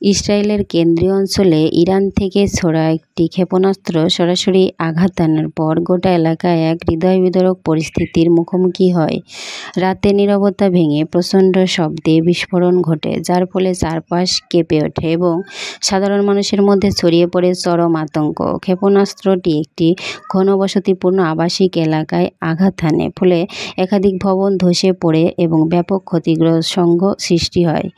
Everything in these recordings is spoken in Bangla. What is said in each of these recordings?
ইসরায়েলের কেন্দ্রীয় অঞ্চলে ইরান থেকে ছোড়া একটি ক্ষেপণাস্ত্র সরাসরি আঘাত হানার পর গোটা এলাকায় এক হৃদয়বিদারক পরিস্থিতির মুখোমুখি হয়। রাতে নীরবতা ভেঙে প্রচণ্ড শব্দে বিস্ফোরণ ঘটে, যার ফলে চারপাশ কেঁপে ওঠে এবং সাধারণ মানুষের মধ্যে ছড়িয়ে পড়ে চরম আতঙ্ক। ক্ষেপণাস্ত্রটি একটি ঘনবসতিপূর্ণ আবাসিক এলাকায় আঘাত হানে, ফলে একাধিক ভবন ধসে পড়ে এবং ব্যাপক ক্ষতিগ্রস্ত সৃষ্টি হয়।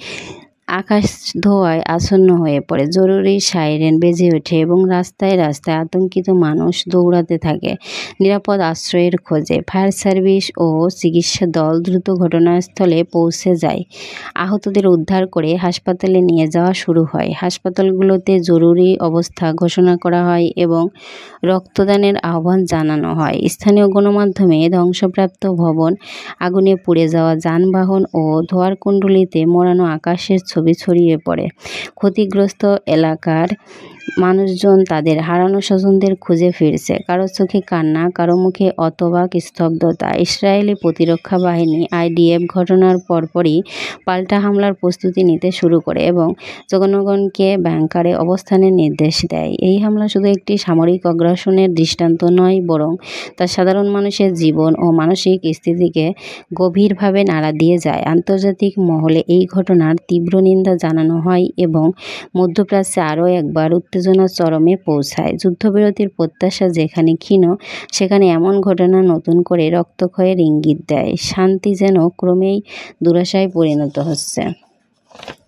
আকাশ ধোঁয়ায় আচ্ছন্ন হয়ে পড়ে, জরুরি সাইরেন বেজে ওঠে এবং রাস্তায় রাস্তায় আতঙ্কিত মানুষ দৌড়াতে থাকে নিরাপদ আশ্রয়ের খোঁজে। ফায়ার সার্ভিস ও চিকিৎসা দল দ্রুত ঘটনাস্থলে পৌঁছে যায়। আহতদের উদ্ধার করে হাসপাতালে নিয়ে যাওয়া শুরু হয়। হাসপাতালগুলোতে জরুরি অবস্থা ঘোষণা করা হয় এবং রক্তদানের আহ্বান জানানো হয়। স্থানীয় গণমাধ্যমে ধ্বংসপ্রাপ্ত ভবন, আগুনে পুড়ে যাওয়া যানবাহন ও ধোঁয়ার কুণ্ডলিতে মোড়ানো আকাশের ছবি ছড়িয়ে পড়ে। ক্ষতিগ্রস্ত এলাকার মানুষজন তাদের হারানো স্বজনদের খুঁজে ফিরছে, কারো চোখে কান্না, কারো মুখে অতবাক স্তব্ধতা। ইসরায়েলি প্রতিরক্ষা বাহিনী IDF ঘটনার পরপরই পাল্টা হামলার প্রস্তুতি নিতে শুরু করে এবং জনগণকে ব্যাংকারে অবস্থানের নির্দেশ দেয়। এই হামলা শুধু একটি সামরিক আগ্রাসনের দৃষ্টান্ত নয়, বরং তা সাধারণ মানুষের জীবন ও মানসিক স্থিতিকে গভীরভাবে নাড়া দিয়ে যায়। আন্তর্জাতিক মহলে এই ঘটনার তীব্র নিন্দা জানানো হয় এবং মধ্যপ্রাচ্যে আরও একবার উত্তেজনা চরমে পৌঁছায়। যুদ্ধবিরতির প্রত্যাশা যেখানে ক্ষীণ, সেখানে এমন ঘটনা নতুন করে রক্তক্ষয়ের ইঙ্গিত দেয়। শান্তি যেন ক্রমেই দুরাশায় পরিণত হচ্ছে।